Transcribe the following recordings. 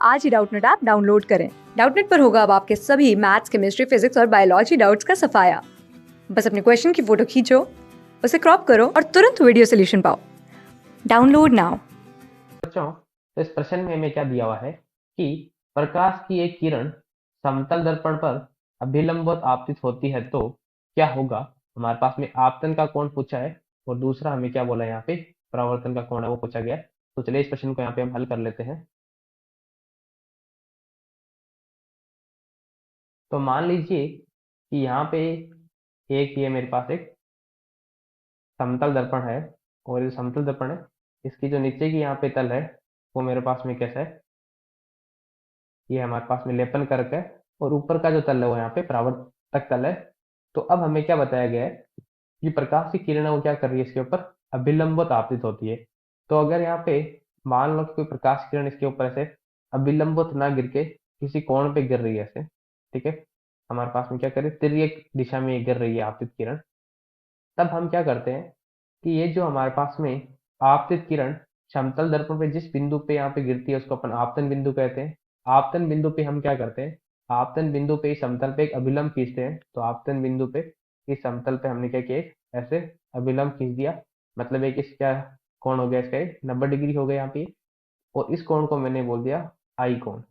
आज ही Doubtnut app download करें। Doubtnut पर होगा अब आपके सभी मैथ्स, केमिस्ट्री, फिजिक्स और बायोलॉजी डाउट्स का सफाया। बस अपने क्वेश्चन की फोटो खींचो, उसे क्रॉप करो और तुरंत वीडियो सोल्यूशन पाओ। Download now. बच्चों, तो इस प्रश्न में हमें क्या दिया हुआ है कि प्रकाश की एक किरण समतल दर्पण पर अभिलंबवत आपतित होती है तो क्या होगा। हमारे पास में आपतन का कोण पूछा है और दूसरा हमें क्या बोला है, यहाँ पे परावर्तन का कोण है वो पूछा गया है। तो चलिए इस प्रश्न को यहाँ पे हम हल कर लेते हैं। तो मान लीजिए कि यहाँ पे एक ये मेरे पास एक समतल दर्पण है और ये समतल दर्पण है, इसकी जो नीचे की यहाँ पे तल है वो मेरे पास में कैसा है, ये हमारे पास में लेपन करके है और ऊपर का जो तल है वो यहाँ पे परावर्तक तल है। तो अब हमें क्या बताया गया है कि प्रकाश की किरण वो क्या कर रही है, इसके ऊपर अभिलंबवत आपतित होती है। तो अगर यहाँ पे मान लो कि कोई प्रकाश की किरण इसके ऊपर ऐसे अभिलंबवत ना गिर के किसी कोण पे गिर रही है ऐसे, ठीक है, हमारे पास में क्या करे, तिर्यक दिशा में गिर रही है आपतित किरण। तब हम क्या करते हैं कि ये जो हमारे पास में आपतित किरण समतल दर्पण पे जिस बिंदु पे यहाँ पे गिरती है उसको अपन आपतन बिंदु कहते हैं। आपतन बिंदु पे हम क्या करते हैं, आपतन बिंदु पे इस समतल पे एक अभिलंब खींचते हैं। तो आपतन बिंदु पे इस समतल पे हमने क्या किया, एक ऐसे अभिलंब खींच दिया, मतलब एक इस क्या कोण हो गया, इसका 90 डिग्री हो गया यहाँ पे। और इस कोण को मैंने बोल दिया आई कोण।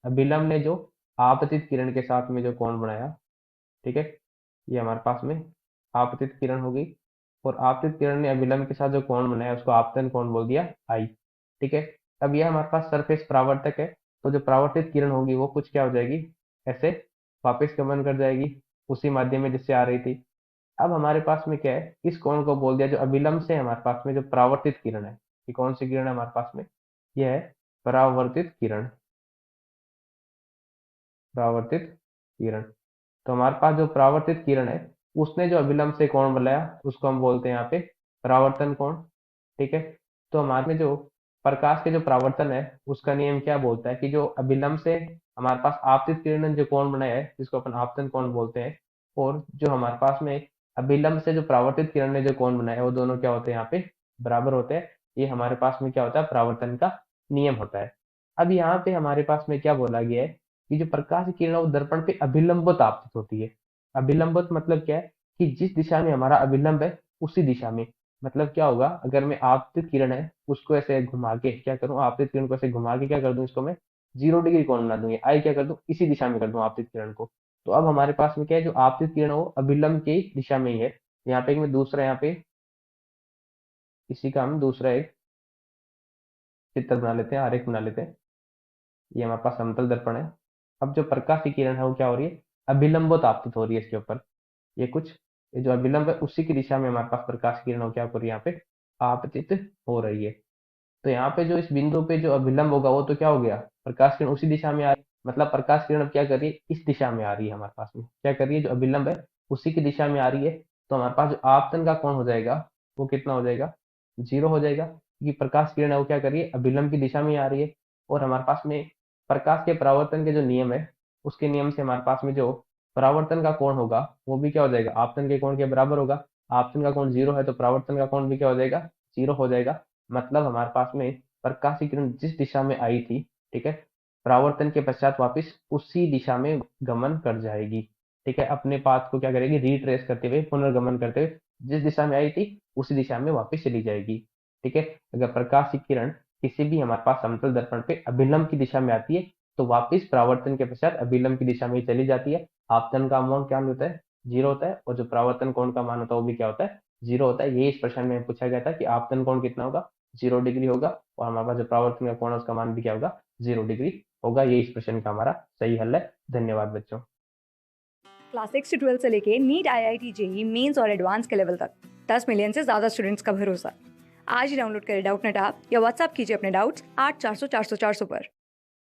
अभिलंब ने जो आपतित किरण के साथ में जो कोण बनाया, ठीक है, ये हमारे पास में आपतित किरण हो गई। और आपतित किरण ने अभिलंब के साथ जो कोण बनाया उसको आपतन कोण बोल दिया आई, ठीक है। अब यह हमारे पास सरफेस परावर्तक है, तो जो परावर्तित किरण होगी वो कुछ क्या हो जाएगी, ऐसे वापस गमन कर जाएगी उसी माध्यम में जिससे आ रही थी। अब हमारे पास में क्या है, इस कोण को बोल दिया जो अभिलंब से हमारे पास में जो परावर्तित किरण है, ये कौन सी किरण है हमारे पास में, यह है परावर्तित किरण। परावर्तित किरण, तो हमारे पास जो परावर्तित किरण है उसने जो अभिलंब से कोण बनाया उसको हम बोलते हैं यहाँ पे परावर्तन कोण, ठीक है। तो हमारे में जो प्रकाश के जो परावर्तन है उसका नियम क्या बोलता है कि जो अभिलंब से हमारे पास आपतित किरण ने जो कोण बनाया है जिसको अपन आपतन कोण बोलते हैं, और जो हमारे पास में अभिलंब से जो परावर्तित किरण ने जो कोण बनाया है वो दोनों क्या होते हैं, यहाँ पे बराबर होते हैं। ये हमारे पास में क्या होता है, परावर्तन का नियम होता है। अब यहाँ पे हमारे पास में क्या बोला गया है कि जो प्रकाश की किरण है वो दर्पण पे अभिलंबवत आपतित होती है। अभिलंबवत मतलब क्या है कि जिस दिशा में हमारा अभिलंब है उसी दिशा में, मतलब क्या होगा, अगर मैं आपतित किरण है उसको ऐसे घुमा के क्या करूं, आपतित किरण को ऐसे घुमा के क्या कर दूं, इसको मैं 0 डिग्री कोण बना दूं, आई क्या कर दूं, इसी दिशा में कर दूं आपतित किरण को। तो अब हमारे पास में क्या है, जो आपतित किरण है वो अभिलंब की दिशा में ही है। यहाँ पे मैं दूसरा यहाँ पे इसी का हम दूसरा एक चित्र बना लेते हैं, आरेख बना लेते हैं। ये हमारे पास समतल दर्पण है। अब जो प्रकाश की किरण है वो क्या हो रही है, अभिलंबवत आपतित हो रही है इसके ऊपर। ये कुछ, ये जो अभिलंब है उसी की दिशा में हमारे पास प्रकाश की किरण हो क्या हो रही है, यहाँ पे आपतित हो रही है। तो यहाँ पे जो इस बिंदु पे जो अभिलंब होगा वो तो क्या हो गया, प्रकाश किरण उसी दिशा में आ रही, मतलब प्रकाश किरण अब क्या कर रही है, इस दिशा में आ रही है हमारे पास में, क्या कर रही है, जो अभिलंब है उसी की दिशा में आ रही है। तो हमारे पास जो आपतन का कोण हो जाएगा वो कितना हो जाएगा, 0 हो जाएगा, क्योंकि प्रकाश किरण है वो क्या कर रही है, अभिलंब की दिशा में ही आ रही है। और हमारे पास में प्रकाश के परावर्तन के जो नियम है उसके नियम से हमारे पास में जो परावर्तन का कोण होगा वो भी क्या हो जाएगा, आपतन के कोण के बराबर होगा। आपतन का कोण 0 है तो परावर्तन का कोण भी क्या हो जाएगा, 0 हो जाएगा। मतलब हमारे पास में प्रकाश की किरण जिस दिशा में आई थी, ठीक है, परावर्तन के पश्चात वापस उसी दिशा में गमन कर जाएगी, ठीक है, अपने पाथ को क्या करेगी, रिट्रेस करते हुए, पुनर्गमन करते हुए जिस दिशा में आई थी उसी दिशा में वापस चली जाएगी, ठीक है। अगर प्रकाश की किरण किसी भी हमारे पास समतल दर्पण पे अभिलंब की दिशा में आती है तो वापस परावर्तन के पश्चात अभिलंब की दिशा में ही चली जाती है। आपतन का मान क्या होता है, 0 होता है, और जो परावर्तन कोण का मान होता है वो भी क्या होता है, 0 होता है। यही इस प्रश्न में पूछा गया था कि आपतन कोण कितना होगा, 0 डिग्री होगा, और हमारे पास जो परावर्तन का कोण है उसका मान भी क्या होगा, 0 डिग्री होगा। ये इस प्रश्न का हमारा सही हल है। धन्यवाद बच्चों। क्लास 6 से 12 से लेके नीट, IIT, जेईई मेंस और एडवांस के लेवल तक 10 मिलियन से ज्यादा स्टूडेंट्स का भरोसा। आज ही डाउनलोड करें डाउटनेट ऐप या व्हाट्सएप कीजिए अपने डाउट्स 8400 400 400 पर।